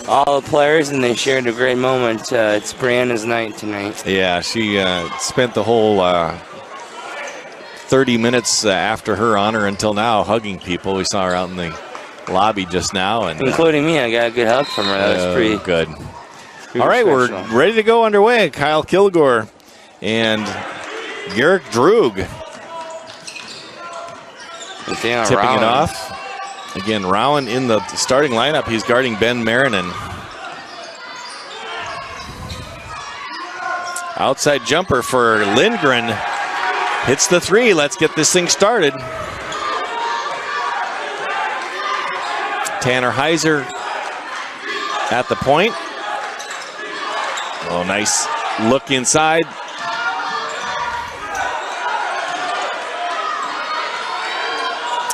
all the players, and they shared a great moment. It's Brianna's night tonight. Yeah, she spent the whole 30 minutes after her honor until now hugging people. We saw her out in the lobby just now. And including me. I got a good hug from her. That was pretty good. All right, we're ready to go underway. Kyle Kilgore and Garrick Droog tipping it off. Again, Rowan in the starting lineup. He's guarding Ben Marinan. Outside jumper for Lindgren. Hits the three. Let's get this thing started. Tanner Heiser at the point. Oh, nice look inside.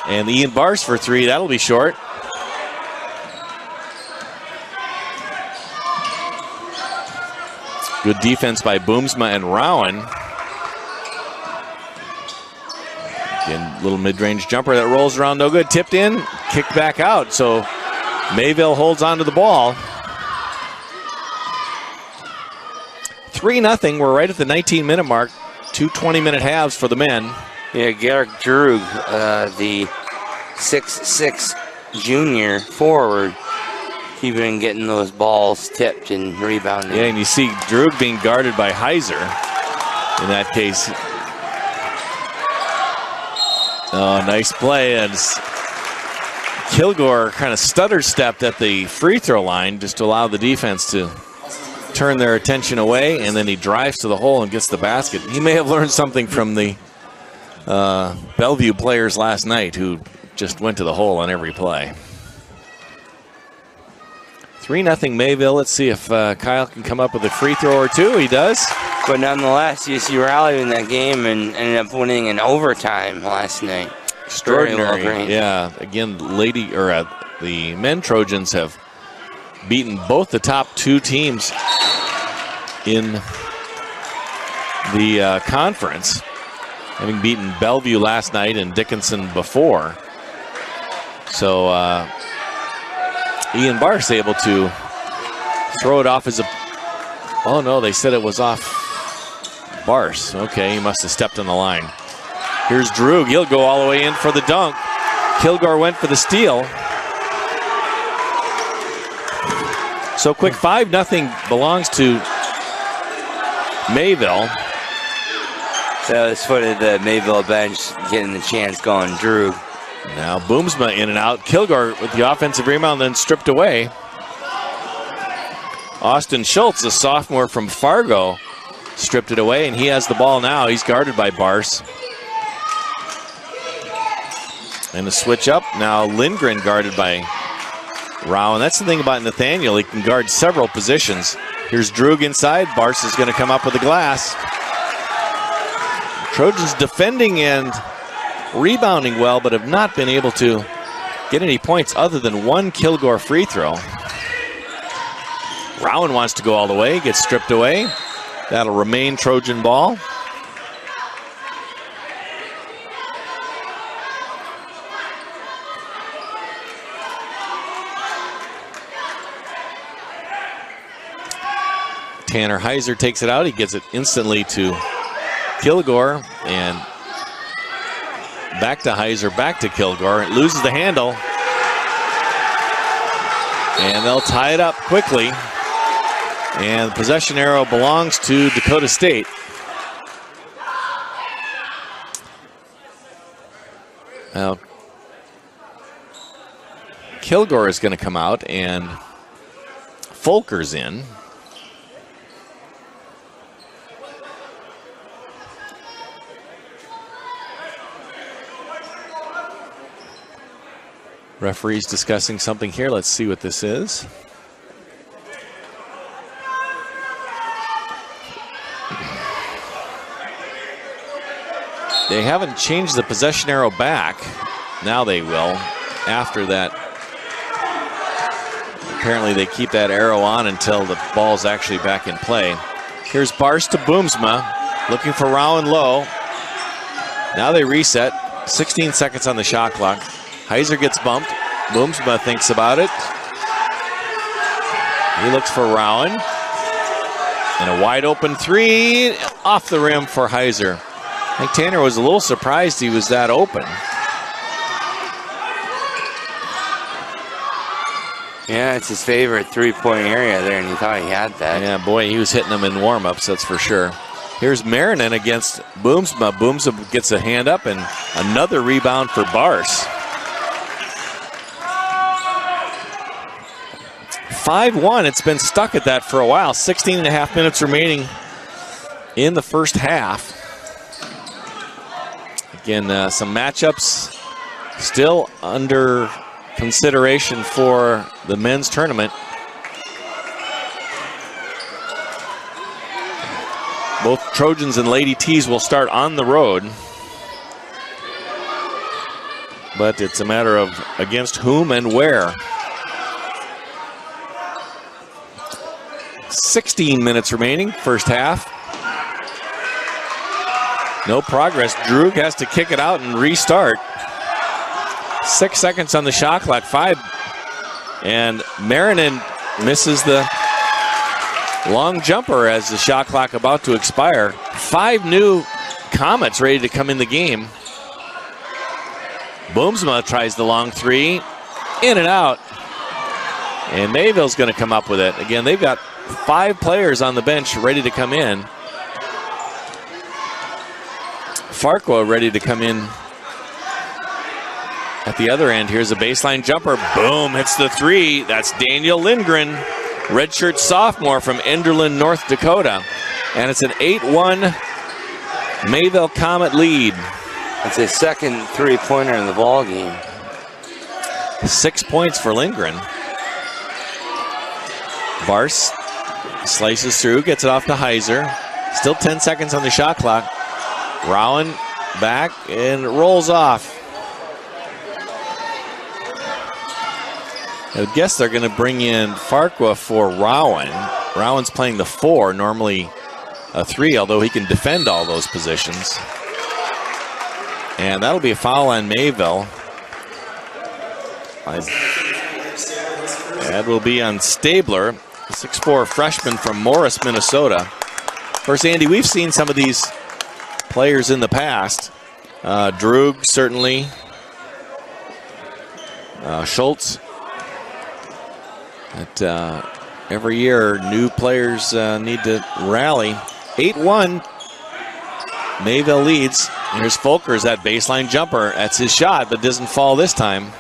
And Ian Bars for three. That'll be short. Good defense by Boomsma and Rowan. Again, little mid-range jumper that rolls around, no good. Tipped in, kicked back out. So Mayville holds on to the ball. 3-0. We're right at the 19-minute mark. 2 20-minute halves for the men. Yeah, Garrick Droog, the 6'6" junior forward, he's been getting those balls tipped and rebounding. Yeah, and you see Droog being guarded by Heiser in that case. Oh, nice play. As Kilgore kind of stutter-stepped at the free throw line just to allow the defense to turn their attention away, and then he drives to the hole and gets the basket. He may have learned something from the Bellevue players last night who just went to the hole on every play. 3-0 Mayville. Let's see if Kyle can come up with a free throw or two. He does. But nonetheless, UC rallied in that game and ended up winning in overtime last night. Extraordinary. Yeah. Again, the men Trojans have beaten both the top two teams in the conference, having beaten Bellevue last night and Dickinson before. So Ian Barse able to throw it off as a... Oh, no, they said it was off Barse. Okay, he must have stepped on the line. Here's Droog. He'll go all the way in for the dunk. Kilgore went for the steal. So quick, 5-0 belongs to Mayville. So it's footed the Mayville bench getting the chance going. Droog. Now Boomsma in and out. Kilgore with the offensive rebound, then stripped away. Austin Schultz, a sophomore from Fargo, stripped it away, and he has the ball now. He's guarded by Barse. And a switch up. Now Lindgren guarded by Rowan. That's the thing about Nathaniel. He can guard several positions. Here's Droog inside. Barse is going to come up with the glass. Trojans defending and rebounding well, but have not been able to get any points other than one Kilgore free throw. Rowan wants to go all the way, gets stripped away. That'll remain Trojan ball. Tanner Heiser takes it out. He gives it instantly to Kilgore, and back to Heiser, back to Kilgore. It loses the handle, and they'll tie it up quickly. And the possession arrow belongs to Dakota State. Now, Kilgore is going to come out, and Folker's in. Referee's discussing something here. Let's see what this is. They haven't changed the possession arrow back. Now they will after that. Apparently they keep that arrow on until the ball's actually back in play. Here's Barse to Boomsma, looking for Rowan low. Now they reset. 16 seconds on the shot clock. Heiser gets bumped. Boomsma thinks about it. He looks for Rowan. And a wide open three off the rim for Heiser. I think Tanner was a little surprised he was that open. Yeah, it's his favorite three-point area there, and he thought he had that. Yeah, boy, he was hitting them in warm-ups, that's for sure. Here's Marinin against Boomsma. Boomsma gets a hand up, and another rebound for Bars. 5-1, it's been stuck at that for a while. 16 and a half minutes remaining in the first half. Again, some matchups still under consideration for the men's tournament. Both Trojans and Lady T's will start on the road. But it's a matter of against whom and where. 16 minutes remaining, first half. No progress. Droog has to kick it out and restart. 6 seconds on the shot clock, 5. And Marinin misses the long jumper as the shot clock about to expire. 5 new Comets ready to come in the game. Boomsma tries the long three, in and out. And Mayville's going to come up with it. Again, they've got 5 players on the bench ready to come in. Farquhar ready to come in at the other end. Here's a baseline jumper. Boom, hits the three. That's Daniel Lindgren, redshirt sophomore from Enderlin, North Dakota. And it's an 8-1 Mayville Comet lead. It's his second three-pointer in the ball game. 6 points for Lindgren. Bars slices through, gets it off to Heiser. Still 10 seconds on the shot clock. Rowan back and rolls off. I would guess they're going to bring in Farquhar for Rowan. Rowan's playing the 4, normally a 3, although he can defend all those positions. And that'll be a foul on Mayville. That will be on Stabler, 6'4" freshman from Morris, Minnesota. Of course, Andy, we've seen some of these players in the past. Droog, certainly. Schultz. But every year, new players need to rally. 8-1. Mayville leads. Here's Folkers, that baseline jumper. That's his shot, but doesn't fall this time.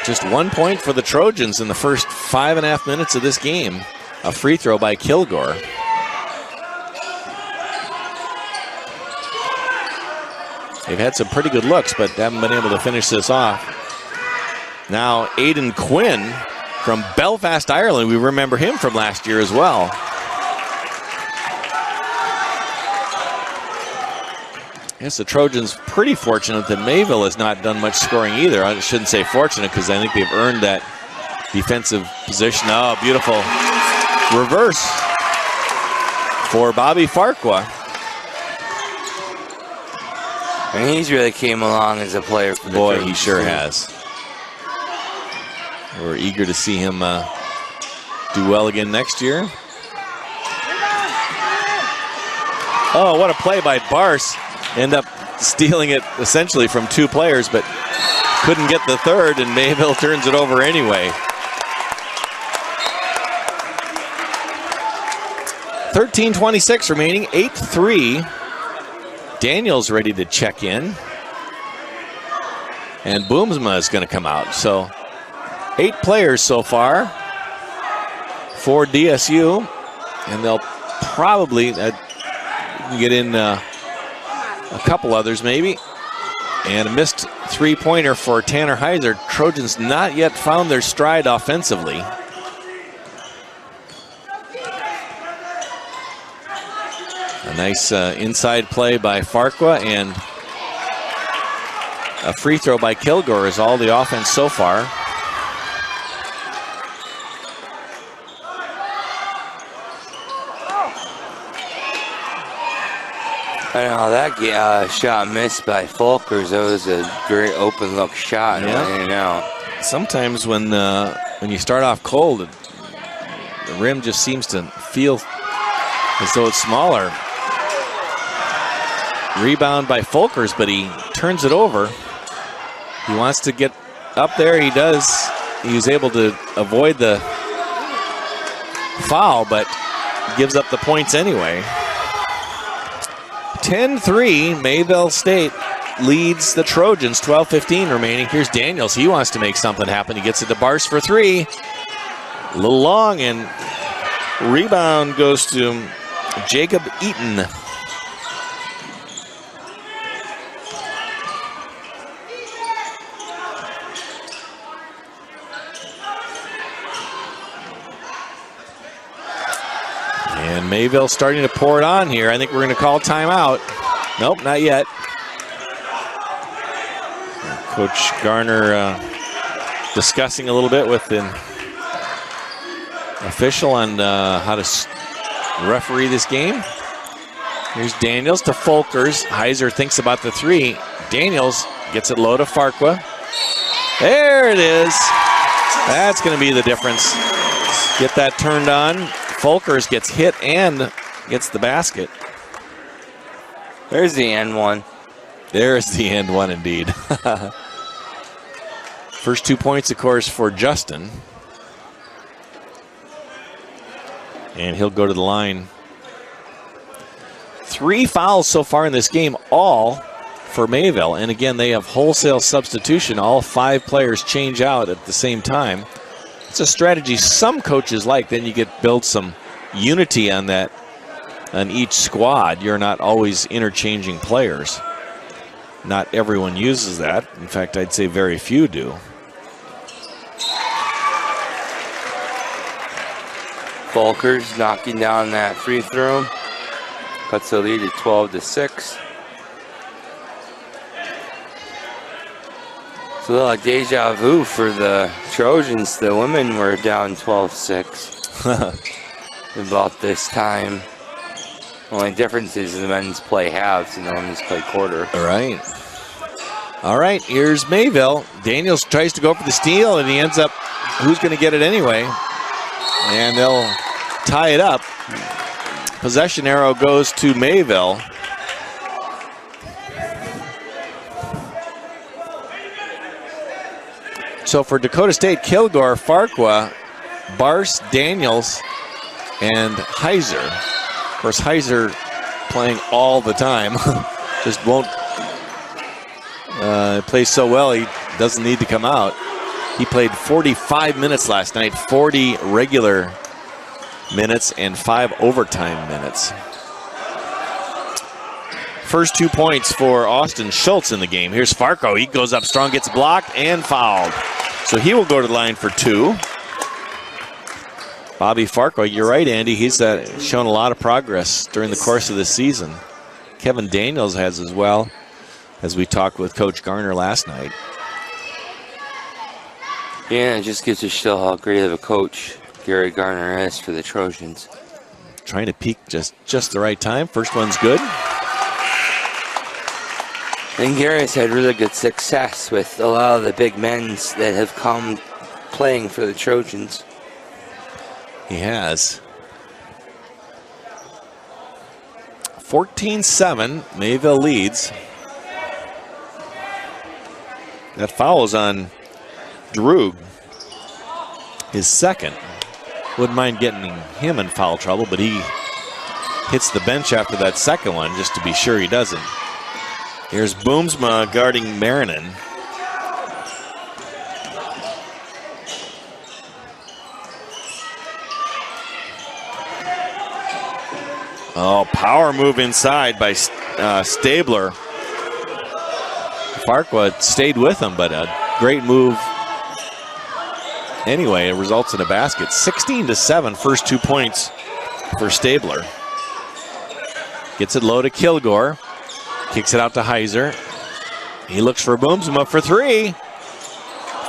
Just 1 point for the Trojans in the first 5.5 minutes of this game. A free throw by Kilgore. They've had some pretty good looks, but haven't been able to finish this off. Now, Aidan Quinn from Belfast, Ireland. We remember him from last year as well. I guess the Trojans pretty fortunate that Mayville has not done much scoring either. I shouldn't say fortunate because I think they've earned that defensive position. Oh, beautiful reverse for Bobby Farquhar. And he's really came along as a player for the Boy, he sure has. We're eager to see him do well again next year. Oh, what a play by Bars. End up stealing it essentially from 2 players, but couldn't get the third, and Mayville turns it over anyway. 13:26 remaining, 8-3. Daniel's ready to check in. And Boomsma is going to come out. So 8 players so far for DSU. And they'll probably get in a couple others maybe. And a missed three-pointer for Tanner Heiser. Trojans not yet found their stride offensively. A nice inside play by Farquhar, and a free throw by Kilgore is all the offense so far. I know that shot missed by Folkers. That was a great open look shot. Yeah. In and out. sometimes when you start off cold, the rim just seems to feel as though it's smaller. Rebound by Folkers, but he turns it over. He wants to get up there. He does. He was able to avoid the foul, but gives up the points anyway. 10-3, Mayville State leads the Trojans, 12:15 remaining. Here's Daniels. He wants to make something happen. He gets it to Bars for three. A little long, and rebound goes to Jacob Eaton. And Mayville starting to pour it on here. I think we're going to call timeout. Nope, not yet. Coach Garner discussing a little bit with the official on how to referee this game. Here's Daniels to Folkers. Heiser thinks about the three. Daniels gets it low to Farqua. There it is. That's going to be the difference. Get that turned on. Folkers gets hit and gets the basket. There's the end one. There's the end one indeed. First 2 points, of course, for Justin. And he'll go to the line. 3 fouls so far in this game, all for Mayville. And again, they have wholesale substitution. All 5 players change out at the same time. It's a strategy some coaches like. Then you build some unity on that, on each squad. You're not always interchanging players. Not everyone uses that. In fact, I'd say very few do. Folkers knocking down that free throw. Cuts the lead at 12-6. It's a little deja vu for the Trojans. The women were down 12-6 about this time. Only difference is the men's play halves and the women's play quarter. All right, here's Mayville. Daniels tries to go for the steal, and he ends up, who's going to get it anyway? And they'll tie it up. Possession arrow goes to Mayville. So for Dakota State, Kilgore, Farqua, Bars, Daniels, and Heiser. Of course, Heiser playing all the time. Just won't play so well, he doesn't need to come out. He played 45 minutes last night, 40 regular minutes and 5 overtime minutes. First 2 points for Austin Schultz in the game. Here's Farqua. He goes up strong, gets blocked and fouled. So he will go to the line for 2. Bobby Farqua, you're right, Andy. He's shown a lot of progress during the course of this season. Kevin Daniels has as well, as we talked with Coach Garner last night. Yeah, it just gives to show how great of a coach Gary Garner is for the Trojans. Trying to peak just the right time. First one's good. And Gary's had really good success with a lot of the big men that have come playing for the Trojans. He has. 14-7, Mayville leads. That foul is on Droog, his second. Wouldn't mind getting him in foul trouble, but he hits the bench after that second one just to be sure he doesn't. Here's Boomsma guarding Marinan. Oh, power move inside by Stabler. Farqua stayed with him, but a great move. Anyway, it results in a basket. 16-7, first 2 points for Stabler. Gets it low to Kilgore. Kicks it out to Heiser. He looks for Boomsma for 3.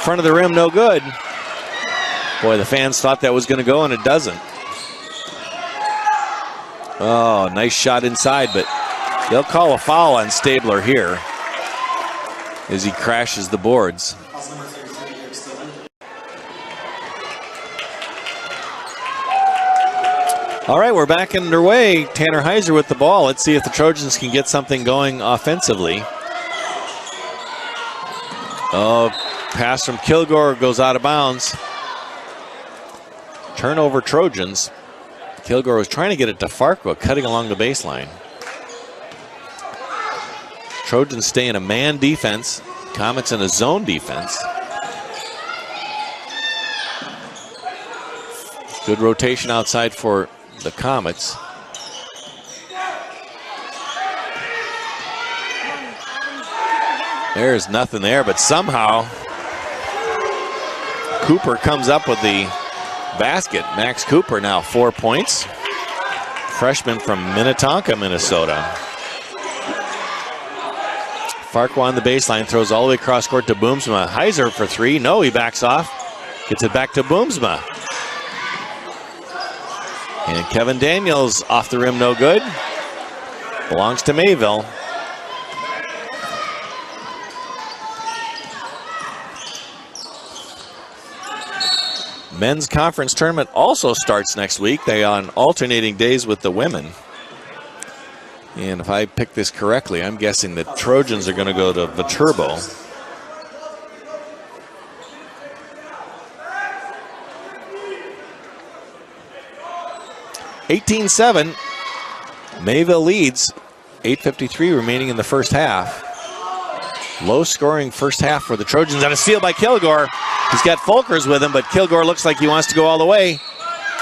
Front of the rim, no good. Boy, the fans thought that was going to go, and it doesn't. Oh, nice shot inside, but they'll call a foul on Stabler here as he crashes the boards. All right, we're back underway. Tanner Heiser with the ball. Let's see if the Trojans can get something going offensively. Oh, pass from Kilgore goes out of bounds. Turnover Trojans. Kilgore was trying to get it to Farquhar, cutting along the baseline. Trojans stay in a man defense. Comets in a zone defense. Good rotation outside for the Comets. There's nothing there, but somehow Cooper comes up with the basket. Max Cooper now 4 points. Freshman from Minnetonka, Minnesota. Farquhar on the baseline, throws all the way across court to Boomsma. Heiser for three. No, he backs off. Gets it back to Boomsma. And Kevin Daniels off the rim, no good. Belongs to Mayville. Men's conference tournament also starts next week. They are on alternating days with the women. And if I pick this correctly, I'm guessing the Trojans are going to go to Viterbo. (18-7). Mayville leads. 8:53 remaining in the first half. Low scoring first half for the Trojans, and a steal by Kilgore. He's got Folkers with him, but Kilgore looks like he wants to go all the way.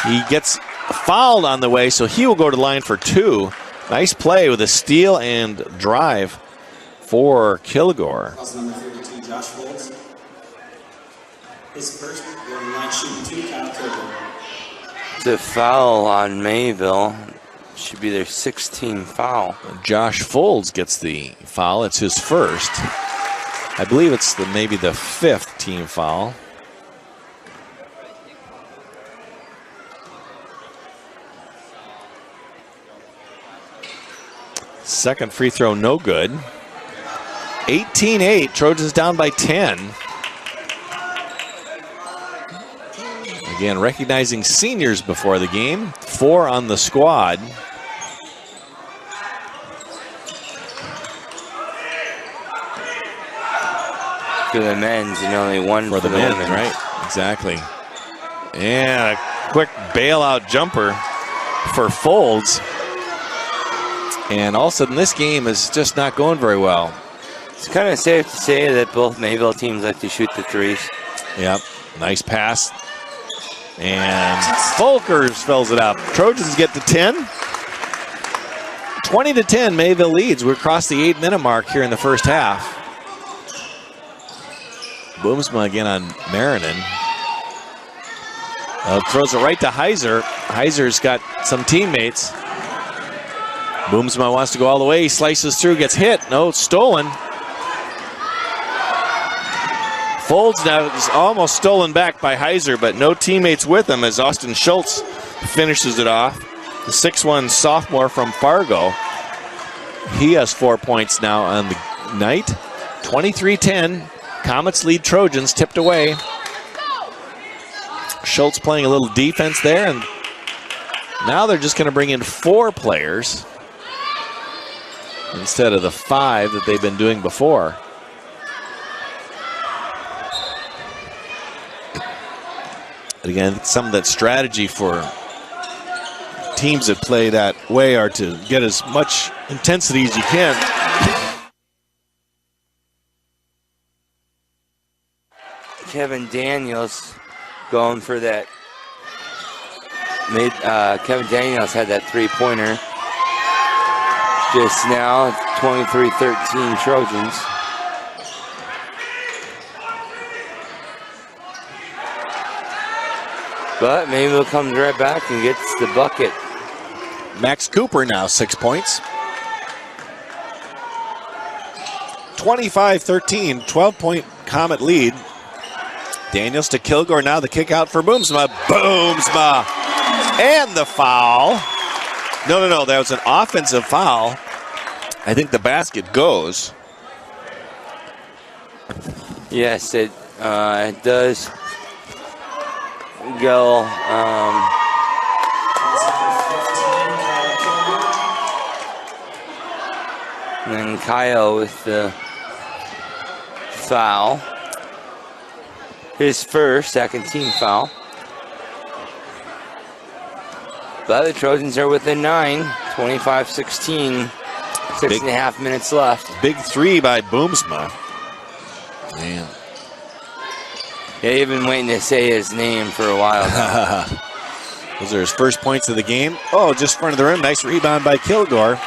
He gets fouled on the way, so he will go to the line for two. Nice play with a steal and drive for Kilgore. Number 32, Josh Foltz. His first going line shooting 2, Kyle Kilgore. The foul on Mayville. Should be their 16th foul. Josh Folds gets the foul. It's his first. I believe it's maybe the 5th team foul. Second free throw, no good. 18-8, Trojans down by 10. Again, recognizing seniors before the game. 4 on the squad. For the men's and only one for the men, right? Exactly. And a quick bailout jumper for Folds. And all of a sudden, this game is just not going very well. It's kind of safe to say that both Mayville teams like to shoot the threes. Yep, nice pass. And Folkers fills it up. Trojans get to 10. 20-10, Mayville leads. We're across the 8-minute mark here in the first half. Boomsma again on Marinan. Throws it right to Heiser. Heiser's got some teammates. Boomsma wants to go all the way. He slices through, gets hit. No, it's stolen. Folds now is almost stolen back by Heiser, but no teammates with him as Austin Schultz finishes it off. The 6'1 sophomore from Fargo. He has 4 points now on the night. 23-10. Comets lead Trojans, tipped away. Schultz playing a little defense there, and now they're just going to bring in 4 players instead of the 5 that they've been doing before. But again, some of that strategy for teams that play that way are to get as much intensity as you can. Kevin Daniels going for that. Kevin Daniels had that three-pointer just now. 23-13 Trojans. But Mayville comes right back and gets the bucket. Max Cooper now 6 points. 25-13, 12-point Comet lead. Daniels to Kilgore, now the kick out for Boomsma. Boomsma! And the foul. No, that was an offensive foul. I think the basket goes. Yes, it does go. And then Kyle with the foul. His first, second team foul. But the Trojans are within 9, 25-16. 6.5 minutes left. Big three by Boomsma. Man. Yeah, you've been waiting to say his name for a while now. Those are his first points of the game. Oh, just in front of the rim. Nice rebound by Kilgore.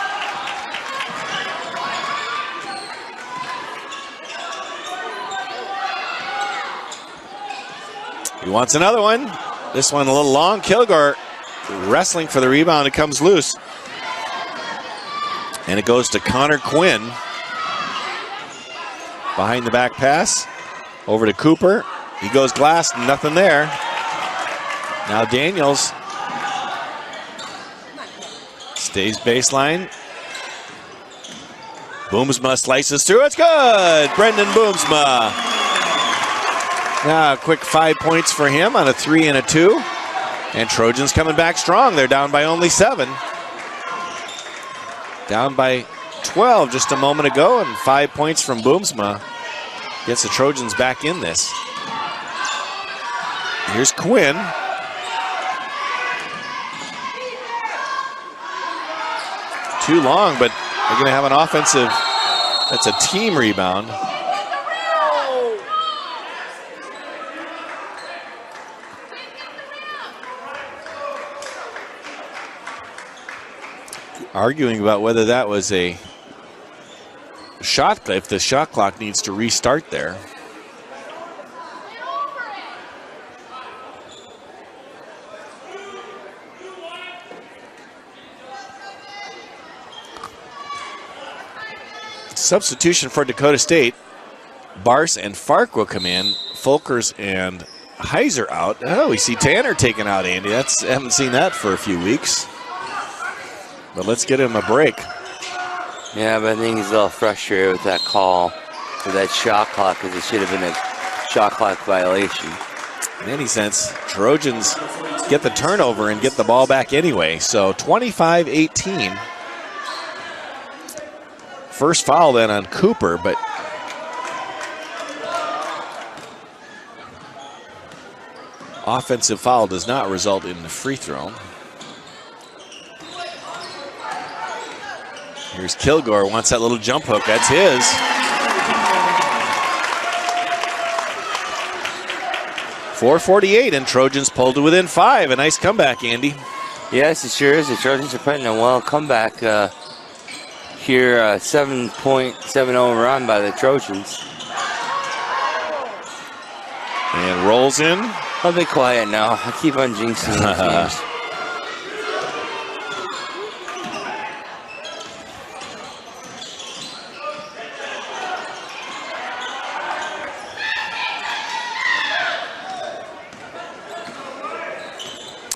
He wants another one. This one a little long. Kilgore wrestling for the rebound. It comes loose. And it goes to Conor Quinn. Behind the back pass. Over to Cooper. He goes glass. Nothing there. Now Daniels stays baseline. Boomsma slices through. It's good. Brendan Boomsma. Now a quick 5 points for him on a 3 and a 2. And Trojans coming back strong. They're down by only 7. Down by 12 just a moment ago, and 5 points from Boomsma gets the Trojans back in this. Here's Quinn. Too long, but they're going to have an offensive, that's a team rebound. Arguing about whether that was a shot, if the shot clock needs to restart there. Substitution for Dakota State. Bars and Fark will come in. Folkers and Heiser out. Oh, we see Tanner taken out, Andy. Haven't seen that for a few weeks. But let's get him a break. Yeah, but I think he's a little frustrated with that call, with that shot clock, because it should have been a shot clock violation. In any sense, Trojans get the turnover and get the ball back anyway. So 25-18. First foul then on Cooper, but offensive foul does not result in the free throw. Here's Kilgore, wants that little jump hook. That's his. .448, and Trojans pulled to within 5. A nice comeback, Andy. Yes, it sure is. The Trojans are putting a well comeback here. 7.70 run by the Trojans. And rolls in. I'll be quiet now. I keep on jinxing these games.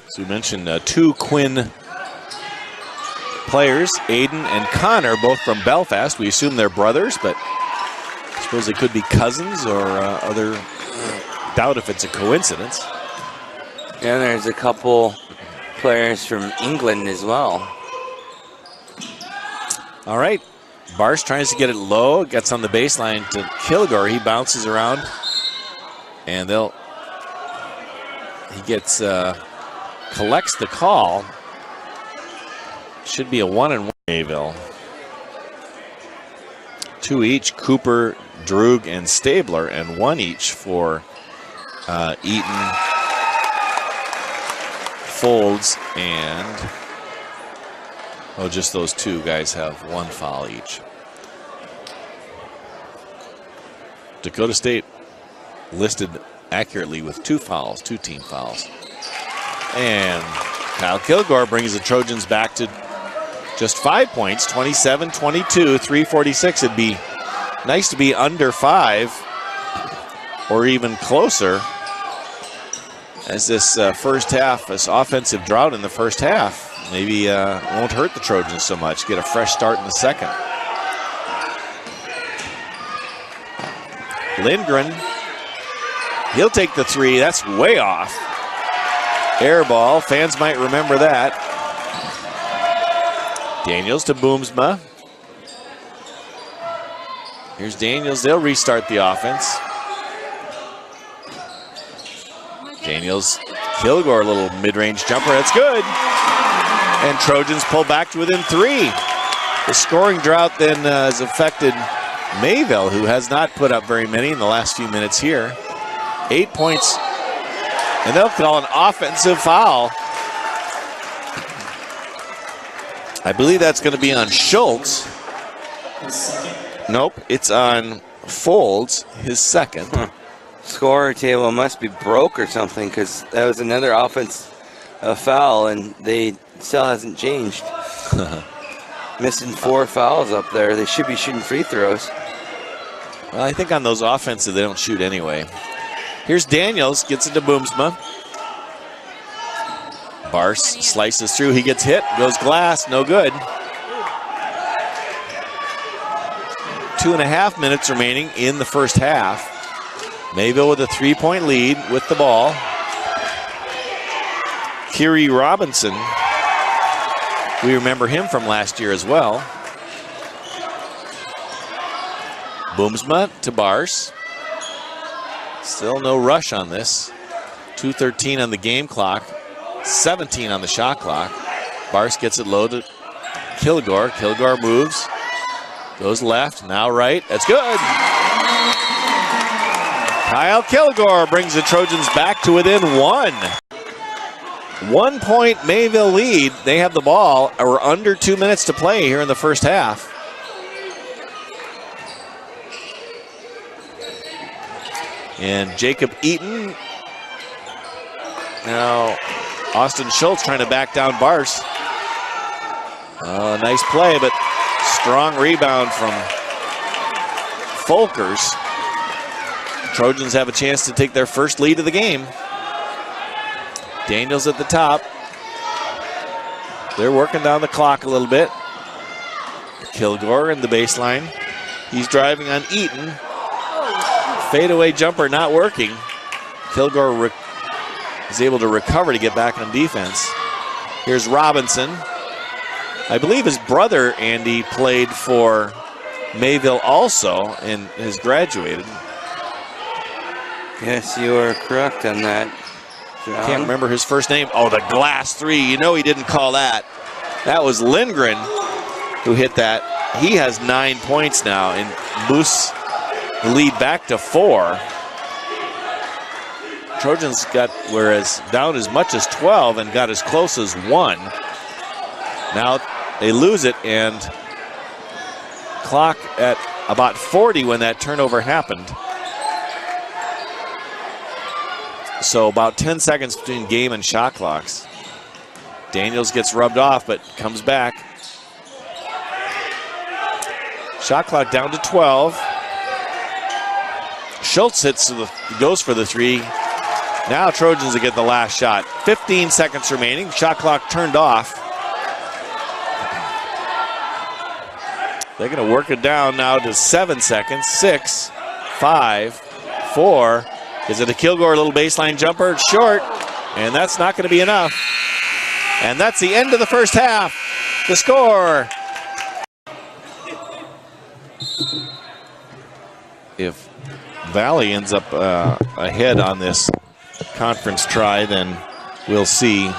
So we mentioned 2 Quinn players, Aidan and Conor, both from Belfast. We assume they're brothers, but I suppose they could be cousins or other. Doubt if it's a coincidence. And there's a couple players from England as well. All right. Bars tries to get it low, gets on the baseline to Kilgore. He bounces around, and he gets collects the call. Should be a 1-and-1 Mayville. 2 each, Cooper, Droog, and Stabler, and 1 each for Eaton, Folds, and just those 2 guys have 1 foul each. Dakota State listed accurately with 2 fouls, 2 team fouls. And Kyle Kilgore brings the Trojans back to just 5 points, 27-22, 3:46. It'd be nice to be under 5 or even closer as this first half, this offensive drought in the first half, maybe won't hurt the Trojans so much. Get a fresh start in the second. Lindgren, he'll take the 3. That's way off. Air ball, fans might remember that. Daniels to Boomsma. Here's Daniels. They'll restart the offense. Daniels, Kilgore, a little mid-range jumper. That's good. And Trojans pull back to within 3. The scoring drought then has affected Mayville, who has not put up very many in the last few minutes here. 8 points. And they'll call an offensive foul. I believe that's going to be on Schultz. Nope, it's on Folds, his second. Scorer table must be broke or something, because that was another offense foul, and they still hasn't changed. Missing 4 fouls up there. They should be shooting free throws. Well, I think on those offensive, they don't shoot anyway. Here's Daniels, gets it to Boomsma. Bars slices through, he gets hit, goes glass, no good. 2.5 minutes remaining in the first half. Mayville with a 3-point lead with the ball. Kiri Robinson, we remember him from last year as well. Boomsma to Bars. Still no rush on this. 2:13 on the game clock. 17 on the shot clock. Bars gets it low to Kilgore. Kilgore moves. Goes left, now right. That's good. Kyle Kilgore brings the Trojans back to within 1. 1 point Mayville lead. They have the ball. We're under 2 minutes to play here in the first half. And Jacob Eaton. Now Austin Schultz trying to back down Bars. Nice play, but strong rebound from Folkers. Trojans have a chance to take their first lead of the game. Daniels at the top. They're working down the clock a little bit. Kilgore in the baseline. He's driving on Eaton. Fadeaway jumper not working. Kilgore is able to recover to get back on defense. Here's Robinson. I believe his brother, Andy, played for Mayville also and has graduated. Yes, you are correct on that, John. Can't remember his first name. Oh, the glass 3. You know he didn't call that. That was Lindgren who hit that. He has 9 points now and boosts the lead back to 4. Trojans got down as much as 12 and got as close as 1. Now they lose it, and clock at about 40 when that turnover happened. So about 10 seconds between game and shot clocks. Daniels gets rubbed off, but comes back. Shot clock down to 12. Schultz goes for the 3. Now Trojans will get the last shot. 15 seconds remaining. Shot clock turned off. They're going to work it down now to 7 seconds. 6, 5, 4. Is it a Kilgore little baseline jumper? It's short, and that's not going to be enough. And that's the end of the first half. The score. If Valley ends up ahead on this conference try, then we'll see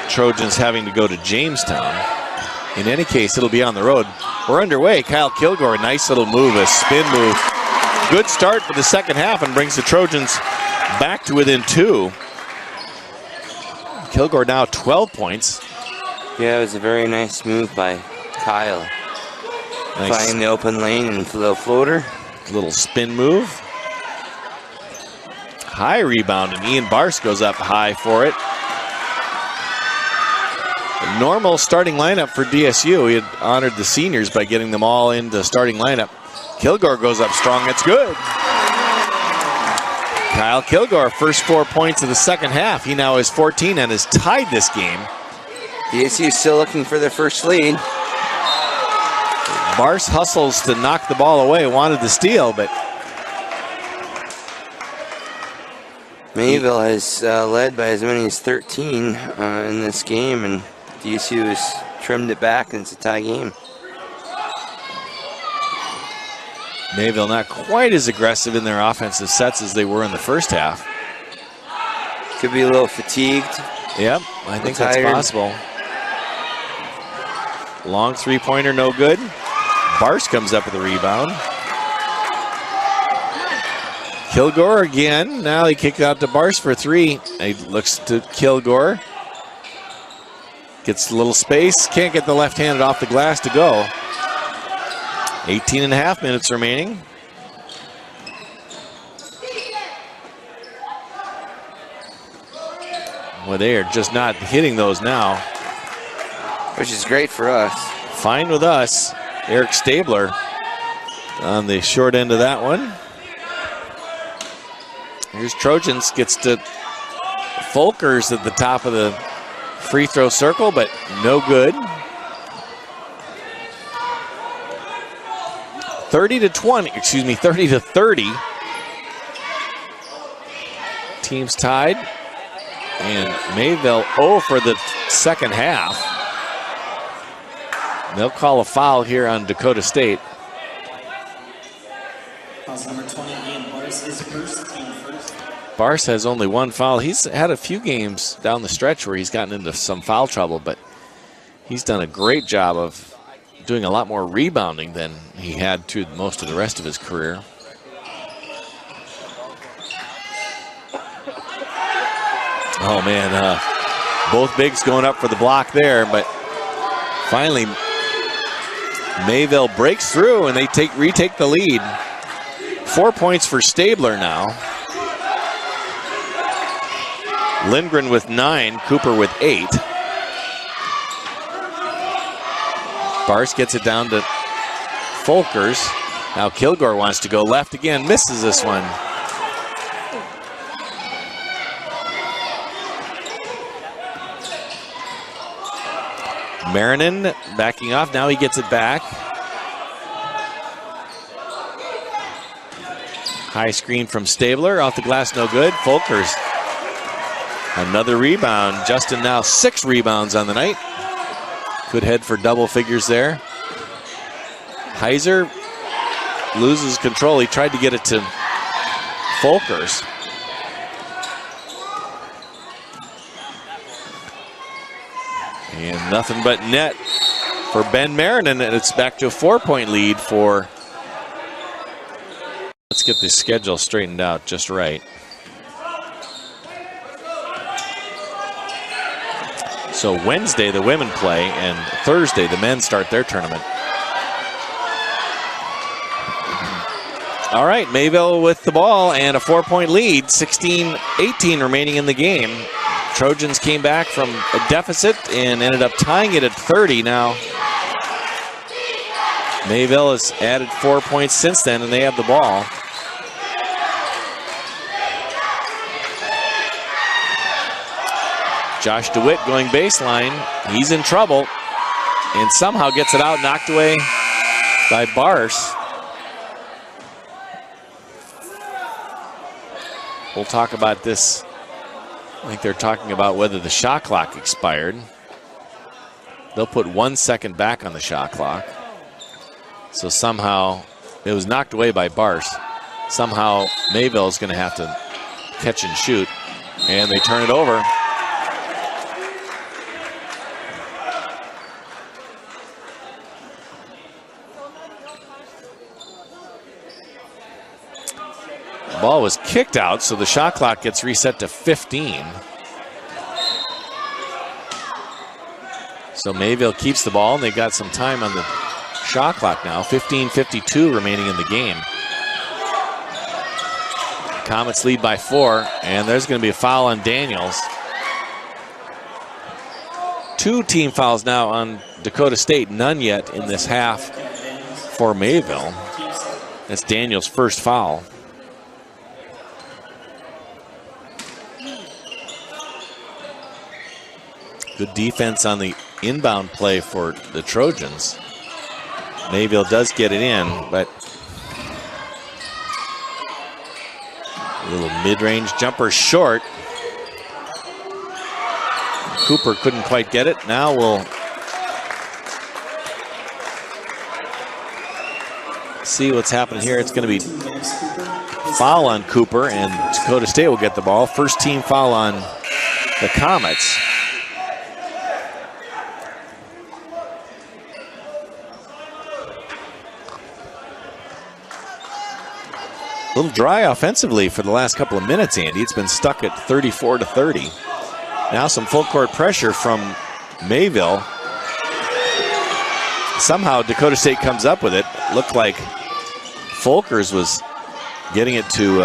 Trojans having to go to Jamestown. In any case, it'll be on the road. We're underway. Kyle Kilgore, nice little move, a spin move. Good start for the second half and brings the Trojans back to within 2. Kilgore now 12 points. Yeah, it was a very nice move by Kyle. Nice. Finding the open lane and the floater. Little spin move. High rebound, and Ian Bars goes up high for it. A normal starting lineup for DSU. He had honored the seniors by getting them all into starting lineup. Kilgore goes up strong. It's good. Kyle Kilgore, first 4 points of the second half. He now has 14 and has tied this game. DSU still looking for their first lead. Bars hustles to knock the ball away, wanted the steal, but Mayville has led by as many as 13 in this game, and DSU has trimmed it back, and it's a tie game. Mayville not quite as aggressive in their offensive sets as they were in the first half. Could be a little fatigued. Yep, I think that's possible. Long three-pointer, no good. Barse comes up with a rebound. Kilgore again. Now he kicked out to Barse for three. He looks to Kilgore. Gets a little space. Can't get the left-handed off the glass to go. 18.5 minutes remaining. Well, they are just not hitting those now. Which is great for us. Fine with us. Eric Stabler on the short end of that one. Here's Trojans, gets to Folkers at the top of the free throw circle, but no good. 30 to 30. Teams tied. And Mayville 0 for the second half. They'll call a foul here on Dakota State. Foul's number 20, Ian Barse, his first, team first. Barse has only one foul. He's had a few games down the stretch where he's gotten into some foul trouble, but he's done a great job of doing a lot more rebounding than he had through most of the rest of his career. Oh man, both bigs going up for the block there, but finally Mayville breaks through and they retake the lead. 4 points for Stabler now. Lindgren with 9, Cooper with 8. Barse gets it down to Folkers. Now Kilgore wants to go left again, misses this one. Marinan backing off, now he gets it back. High screen from Stabler, off the glass, no good. Folkers, another rebound. Justin now 6 rebounds on the night. Could head for double figures there. Heiser loses control. He tried to get it to Folkers. And nothing but net for Ben Marinan, and it's back to a 4-point lead for. Let's get the schedule straightened out just right. So Wednesday the women play, and Thursday the men start their tournament. All right, Mayville with the ball and a 4-point lead, 16-18 remaining in the game. Trojans came back from a deficit and ended up tying it at 30 now. Mayville has added 4 points since then, and they have the ball. Josh DeWitt going baseline. He's in trouble and somehow gets it out, knocked away by Barse. We'll talk about this. I think they're talking about whether the shot clock expired. They'll put 1 second back on the shot clock. So somehow, it was knocked away by Barse. Somehow, Mayville is going to have to catch and shoot. And they turn it over. Ball was kicked out, so the shot clock gets reset to 15. So Mayville keeps the ball, and they've got some time on the shot clock now. 15:52 remaining in the game. Comets lead by 4, and there's going to be a foul on Daniels. 2 team fouls now on Dakota State, none yet in this half for Mayville. That's Daniels' first foul. Good defense on the inbound play for the Trojans. Mayville does get it in, but a little mid-range jumper short. Cooper couldn't quite get it. Now we'll see see what's happening here. It's going to be foul on Cooper, and Dakota State will get the ball. First team foul on the Comets. A little dry offensively for the last couple of minutes, Andy. It's been stuck at 34-30. Now some full court pressure from Mayville. Somehow Dakota State comes up with it. Looked like Folkers was getting it to,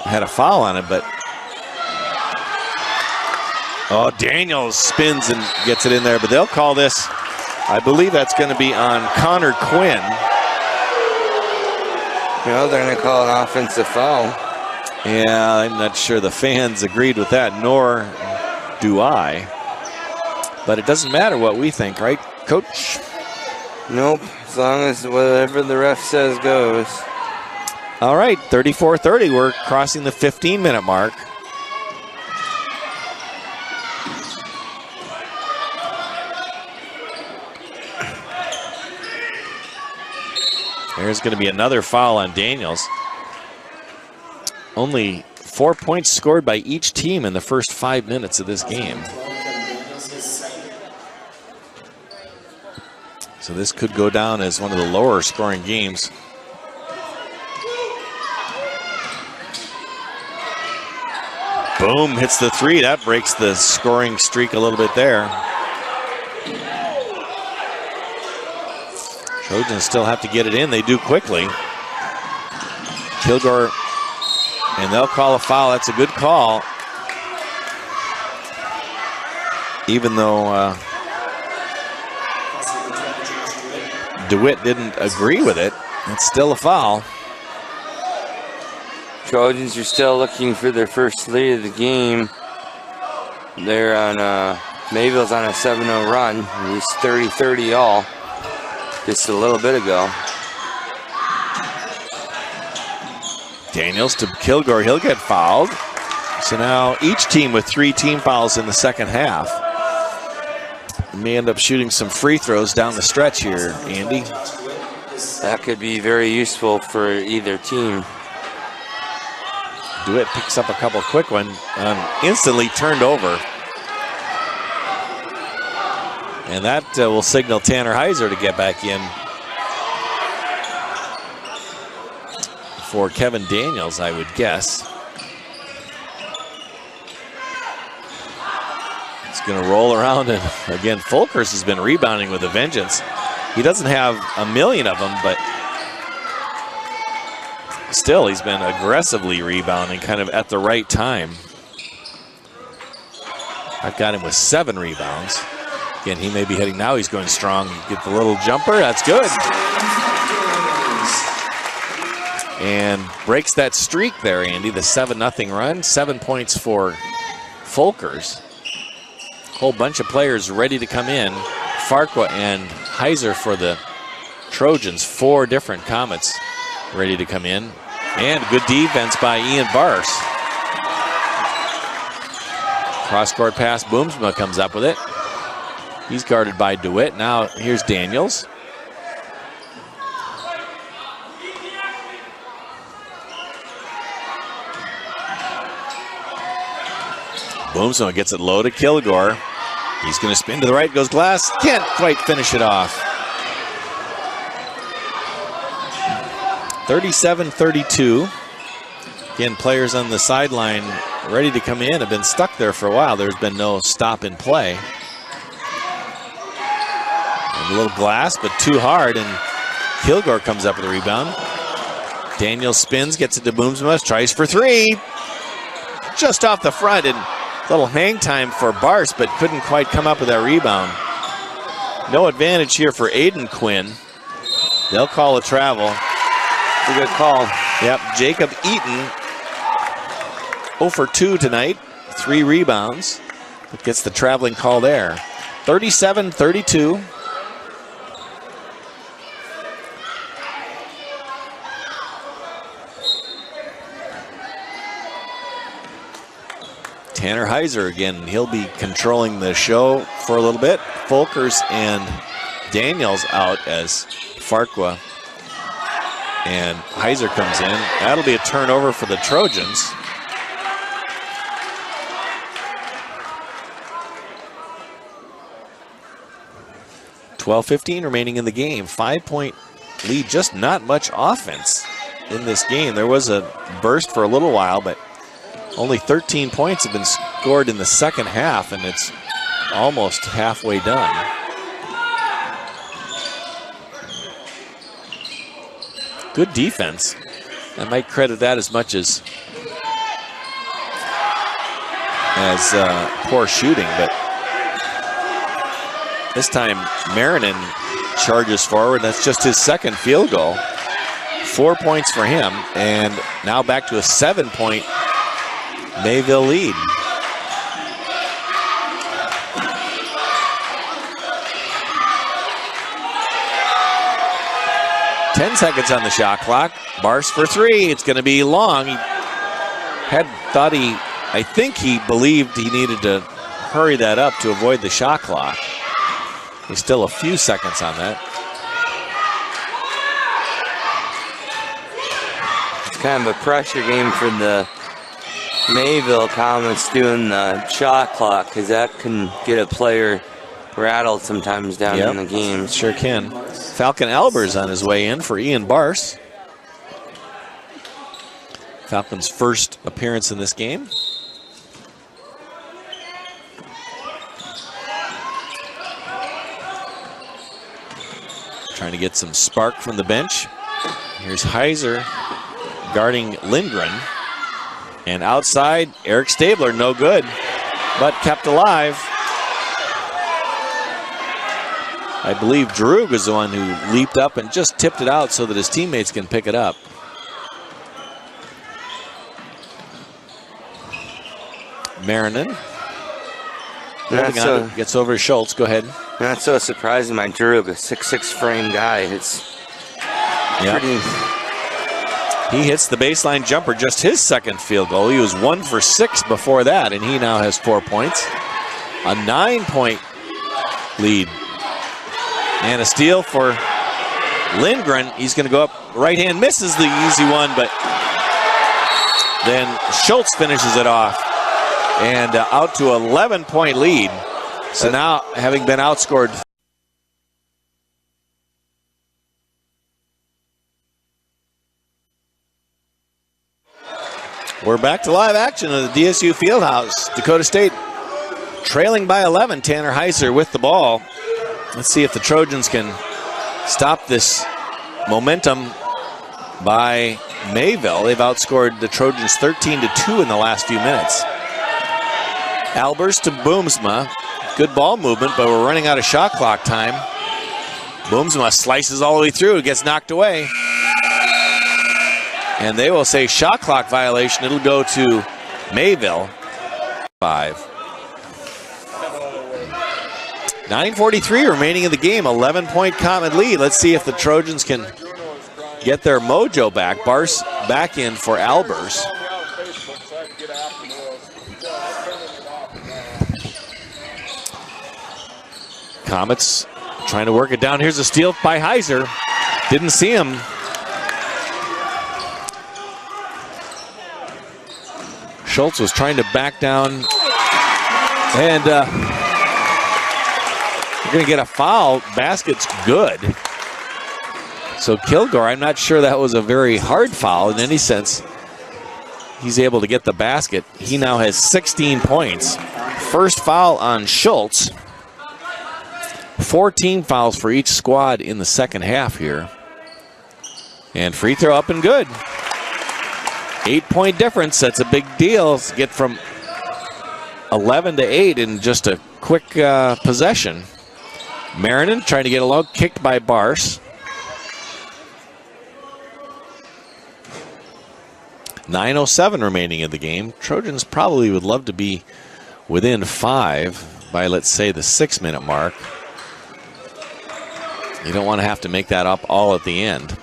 had a foul on it, but oh, Daniels spins and gets it in there, but they'll call this, I believe that's going to be on Conor Quinn. No, they're going to call an offensive foul. Yeah, I'm not sure the fans agreed with that, nor do I. But it doesn't matter what we think, right, Coach? Nope, as long as whatever the ref says goes. All right, 34-30. We're crossing the 15-minute mark. There's going to be another foul on Daniels. Only 4 points scored by each team in the first 5 minutes of this game. So this could go down as one of the lower scoring games. Boom, hits the three. That breaks the scoring streak a little bit there. Trojans still have to get it in. They do quickly. Kilgore, and they'll call a foul. That's a good call. Even though DeWitt didn't agree with it, it's still a foul. Trojans are still looking for their first lead of the game. They're on, Mayville's on a 7-0 run. It's 30-30 all. Just a little bit ago. Daniels to Kilgore, he'll get fouled. So now each team with 3 team fouls in the second half. May end up shooting some free throws down the stretch here, Andy. That could be very useful for either team. DeWitt picks up a couple quick ones, instantly turned over. And that will signal Tanner Heiser to get back in for Kevin Daniels, I would guess. It's going to roll around, and again, Folkers has been rebounding with a vengeance. He doesn't have a million of them, but still, he's been aggressively rebounding kind of at the right time. I've got him with 7 rebounds. Again, he may be heading now. He's going strong. Get the little jumper. That's good. And breaks that streak there, Andy. The 7-0 run. 7 points for Folkers. Whole bunch of players ready to come in. Farqua and Heiser for the Trojans. 4 different Comets ready to come in. And good defense by Ian Bars. Cross-court pass. Boomsma comes up with it. He's guarded by DeWitt. Now here's Daniels. Boomsma gets it low to Kilgore. He's going to spin to the right, goes glass. Can't quite finish it off. 37-32. Again, players on the sideline ready to come in have been stuck there for a while. There's been no stop in play. A little glass, but too hard, and Kilgore comes up with a rebound. Daniels spins, gets it to Boomsma, tries for 3. Just off the front, and a little hang time for Bars, but couldn't quite come up with that rebound. No advantage here for Aidan Quinn. They'll call a travel. It's a good call. Yep, Jacob Eaton, 0 for 2 tonight, 3 rebounds, but gets the traveling call there. 37-32. Tanner Heiser again, he'll be controlling the show for a little bit. Folkers and Daniels out as Farqua. And Heiser comes in. That'll be a turnover for the Trojans. $12:15 remaining in the game. 5-point lead, just not much offense in this game. There was a burst for a little while, but only 13 points have been scored in the second half, and it's almost halfway done. Good defense. I might credit that as much as poor shooting, but this time Marinan charges forward. That's just his second field goal. 4 points for him, and now back to a 7-point Mayville lead. Ten seconds on the shot clock. Bars for three. It's going to be long. I think he believed he needed to hurry that up to avoid the shot clock. There's still a few seconds on that. It's kind of a pressure game for the Mayville Comets doing the shot clock, because that can get a player rattled sometimes down in the game. Sure can. Falcon Albers on his way in for Ian Bars. Falcon's first appearance in this game. Trying to get some spark from the bench. Here's Heiser guarding Lindgren. And outside, Eric Stabler, no good, but kept alive. I believe Droog is the one who leaped up and just tipped it out so that his teammates can pick it up. Marinan. Gets over Schultz. Go ahead. Not so surprising, my Droog, a 6'6" frame guy. It's pretty. He hits the baseline jumper, just his second field goal. He was 1 for 6 before that, and he now has 4 points. A 9-point lead. And a steal for Lindgren. He's going to go up right hand, misses the easy one, but then Schultz finishes it off. And out to 11-point lead. So now, having been outscored. We're back to live action at the DSU Fieldhouse. Dakota State trailing by 11. Tanner Heiser with the ball. Let's see if the Trojans can stop this momentum by Mayville. They've outscored the Trojans 13-2 in the last few minutes. Albers to Boomsma. Good ball movement, but we're running out of shot clock time. Boomsma slices all the way through. It gets knocked away. And they will say shot clock violation. It'll go to Mayville. 5. 9:43 remaining in the game. 11-point Comet lead. Let's see if the Trojans can get their mojo back. Bars back in for Albers. Comets trying to work it down. Here's a steal by Heiser. Didn't see him. Schultz was trying to back down. And we're going to get a foul. Basket's good. So Kilgore, I'm not sure that was a very hard foul in any sense. He's able to get the basket. He now has 16 points. First foul on Schultz. 14 fouls for each squad in the second half here. And free throw up and good. 8-point difference. That's a big deal. Get from 11-8 in just a quick possession. Marinan trying to get a low, kicked by Bars. 9:07 remaining in the game. Trojans probably would love to be within 5 by, let's say, the 6-minute mark. You don't want to have to make that up all at the end.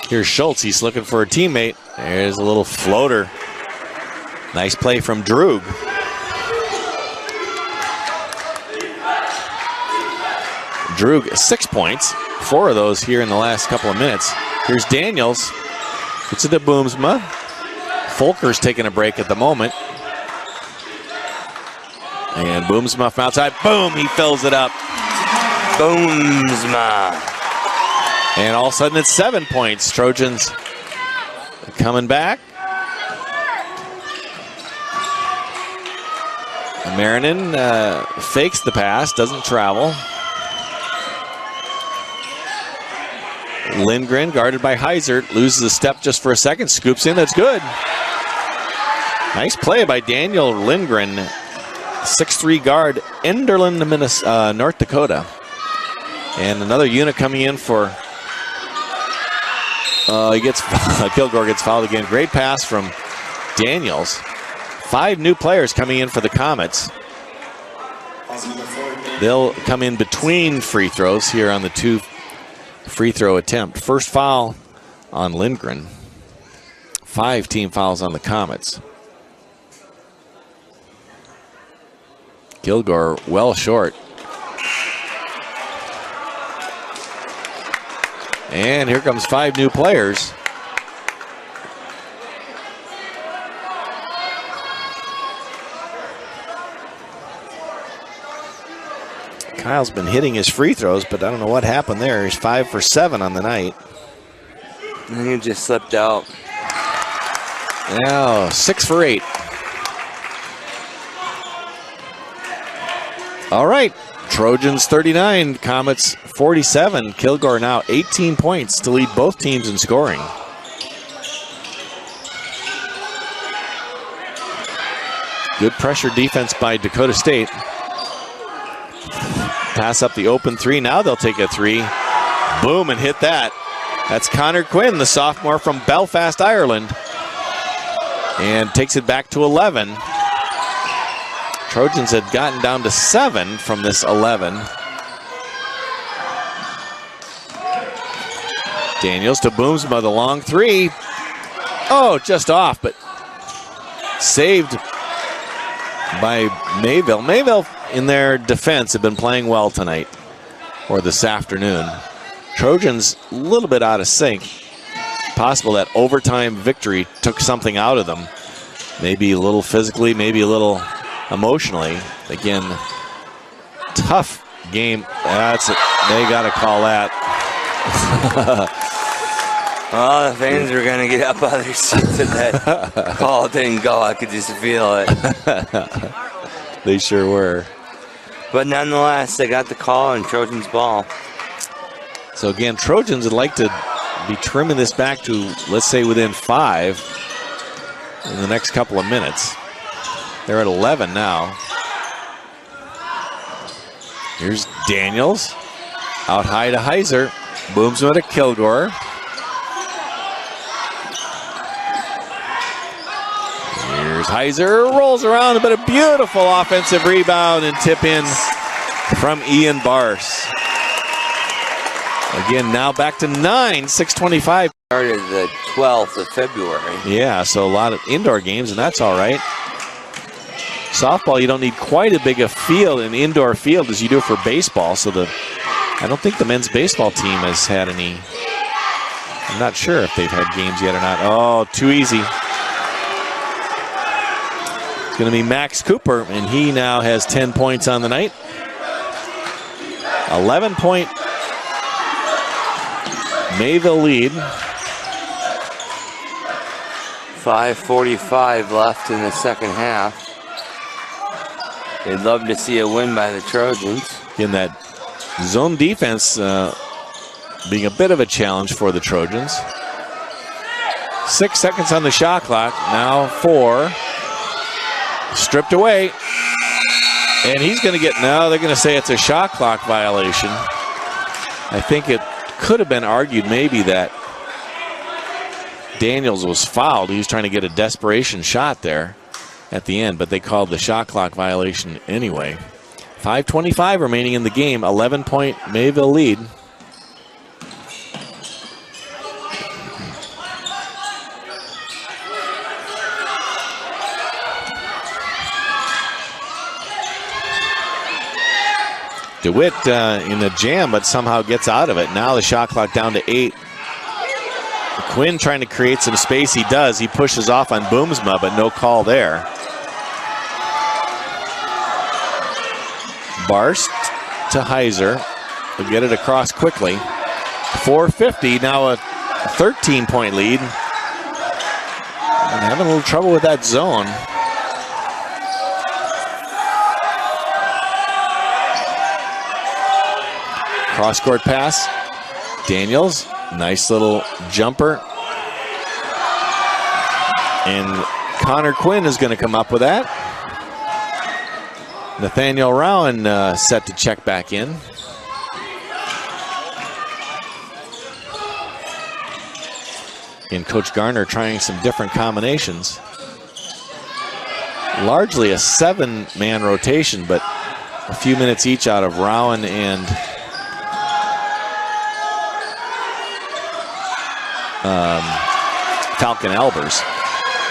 Here's Schultz. He's looking for a teammate. There's a little floater. Nice play from Droog. Drew 6 points, 4 of those here in the last couple of minutes. Here's Daniels. Gets it to Boomsma. Folker's taking a break at the moment. And Boomsma from outside. Boom, he fills it up. Boomsma. And all of a sudden it's 7 points. Trojans coming back. Marinan fakes the pass, doesn't travel. Lindgren, guarded by Heiser, loses a step just for a second, scoops in, that's good. Nice play by Daniel Lindgren, 6'3" guard, Enderlin, North Dakota. And another unit coming in for, Kilgore gets fouled again. Great pass from Daniels. 5 new players coming in for the Comets. They'll come in between free throws here on the 2 free throw attempt. First foul on Lindgren. 5 team fouls on the Comets. Kilgore well short. And here comes 5 new players. Kyle's been hitting his free throws, but I don't know what happened there. He's 5 for 7 on the night. I think it just slipped out. Now 6 for 8. All right, Trojans 39, Comets 47. Kilgore now 18 points to lead both teams in scoring. Good pressure defense by Dakota State. Pass up the open 3. Now they'll take a 3. Boom, and hit that. That's Conor Quinn, the sophomore from Belfast, Ireland. And takes it back to 11. Trojans had gotten down to 7 from this 11. Daniels to Boomsma, the long 3. Oh, just off, but saved by Mayville. Mayville, in their defense, have been playing well tonight, or this afternoon. Trojans a little bit out of sync. Possible that overtime victory took something out of them. Maybe a little physically, maybe a little emotionally. Again, tough game. That's it. They got to call that. Oh, the fans were going to get up out of their seats if that call didn't go. I could just feel it. They sure were. But nonetheless, they got the call and Trojans ball. So again, Trojans would like to be trimming this back to, let's say, within 5 in the next couple of minutes. They're at 11 now. Here's Daniels. Out high to Heiser. Booms to Kilgore. Here's Heiser. Rolls around, but a beautiful offensive rebound and tip in from Ian Barse. Again, now back to 9, 6:25. Started the 12th of February. Yeah, so a lot of indoor games, and that's all right. Softball, you don't need quite as big a field, an indoor field, as you do for baseball. So I don't think the men's baseball team has had any. I'm not sure if they've had games yet or not. Oh, too easy. It's going to be Max Cooper, and he now has 10 points on the night. 11-point Mayville lead. 5:45 left in the second half. They'd love to see a win by the Trojans. In that zone defense being a bit of a challenge for the Trojans. 6 seconds on the shot clock. Now 4. Stripped away. And he's going to get, now they're going to say it's a shot clock violation. I think it could have been argued maybe that Daniels was fouled. He was trying to get a desperation shot there at the end, but they called the shot clock violation anyway. 5:25 remaining in the game. 11-point Mayville lead. DeWitt in the jam, but somehow gets out of it. Now the shot clock down to 8. Quinn trying to create some space. He does. He pushes off on Boomsma, but no call there. Barst to Heiser. He'll get it across quickly. 4:50, now a 13-point lead. And having a little trouble with that zone. Cross-court pass. Daniels, nice little jumper. And Conor Quinn is going to come up with that. Nathaniel Rowan set to check back in. And Coach Garner trying some different combinations. Largely a 7-man rotation, but a few minutes each out of Rowan and Falcon Albers.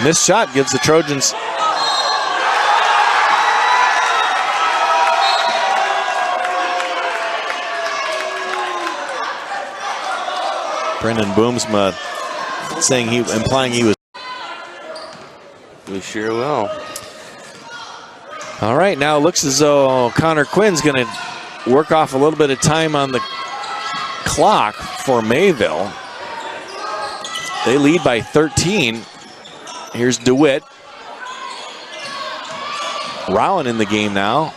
Missed shot gives the Trojans Brendan Boomsma saying implying he was. We sure will. All right, now it looks as though Conor Quinn's going to work off a little bit of time on the clock for Mayville. They lead by 13. Here's DeWitt. Rowan in the game now.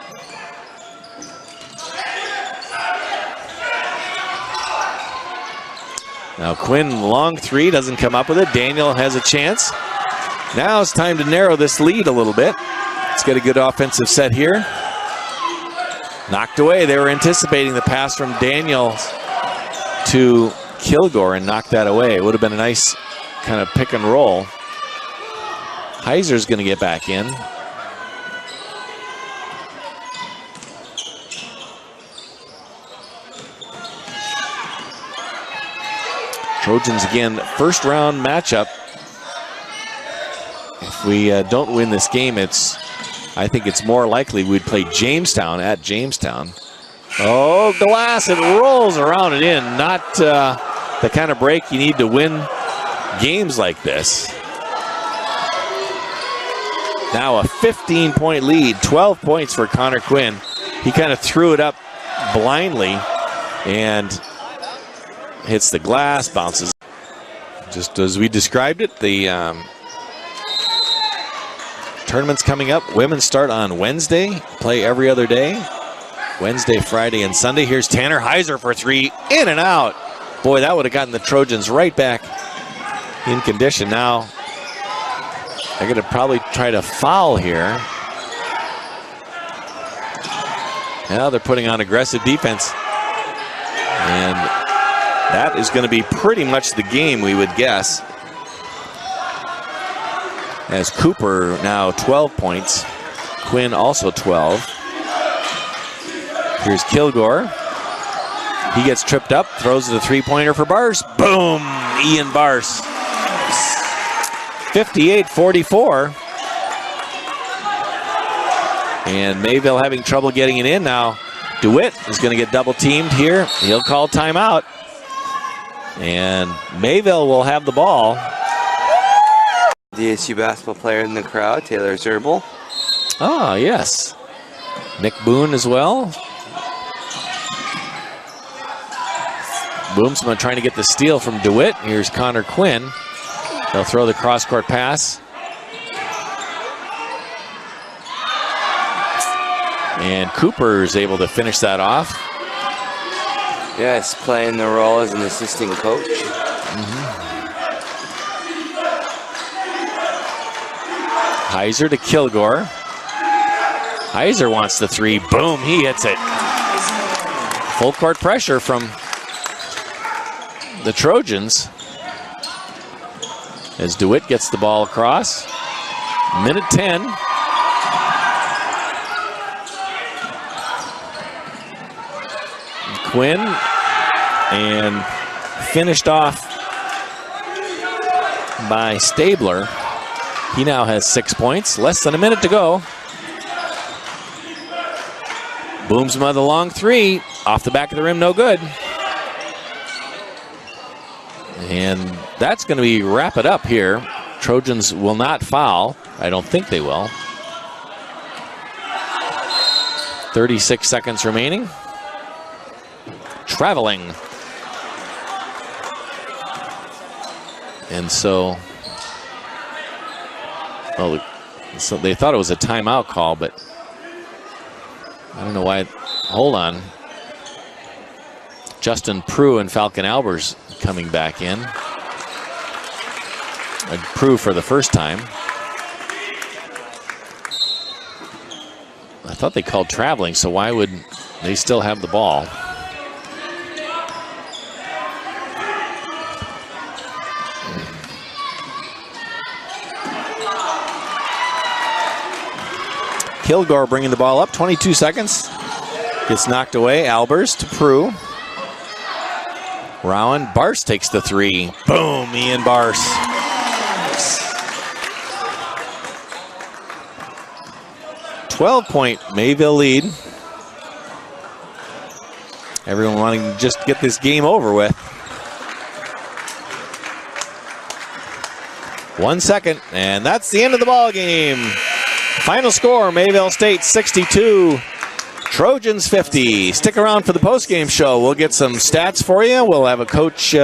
Now Quinn, long three, doesn't come up with it. Daniel has a chance. Now it's time to narrow this lead a little bit. Let's get a good offensive set here. Knocked away. They were anticipating the pass from Daniel to Kilgore and knocked that away. It would have been a nice kind of pick and roll. Heiser's going to get back in. Trojans again, first round matchup. If we don't win this game, I think it's more likely we'd play Jamestown at Jamestown. Oh, glass, it rolls around and in. Not the kind of break you need to win games like this. Now a 15-point lead, 12 points for Conor Quinn. He kind of threw it up blindly and hits the glass, bounces. Just as we described it, the tournament's coming up. Women start on Wednesday, play every other day. Wednesday, Friday, and Sunday. Here's Tanner Heiser for three, in and out. Boy, that would have gotten the Trojans right back in condition. Now, they're going to probably try to foul here. Now they're putting on aggressive defense. And that is going to be pretty much the game, we would guess. As Cooper now 12 points. Quinn also 12. Here's Kilgore. He gets tripped up, throws it a three-pointer for Bars. Boom! Ian Bars. 58-44. And Mayville having trouble getting it in now. DeWitt is going to get double-teamed here. He'll call timeout. And Mayville will have the ball. DSU basketball player in the crowd, Taylor Zerbel. Ah, yes. Nick Boone as well. Boomsma trying to get the steal from DeWitt. Here's Conor Quinn. They'll throw the cross-court pass. And Cooper is able to finish that off. Yes, playing the role as an assistant coach. Heiser to Kilgore. Heiser wants the three. Boom, he hits it. Full court pressure from the Trojans as DeWitt gets the ball across. Minute 10. Quinn, and finished off by Stabler. He now has 6 points, less than a minute to go. Boomsma the long three. Off the back of the rim, no good. And that's going to wrap it up here. Trojans will not foul. I don't think they will. 36 seconds remaining. Traveling. And so they thought it was a timeout call, but I don't know why. Hold on. Justin Prue and Falcon Albers coming back in. And Prue for the first time. I thought they called traveling, so why would they still have the ball? Kilgore bringing the ball up, 22 seconds. Gets knocked away. Albers to Prue. Rowan. Barse takes the three. Boom, Ian Barse. .12 Mayville lead. Everyone wanting to just get this game over with. 1 second, and that's the end of the ball game. Final score, Mayville State 62, Trojans 50. Stick around for the postgame show. We'll get some stats for you. We'll have a coach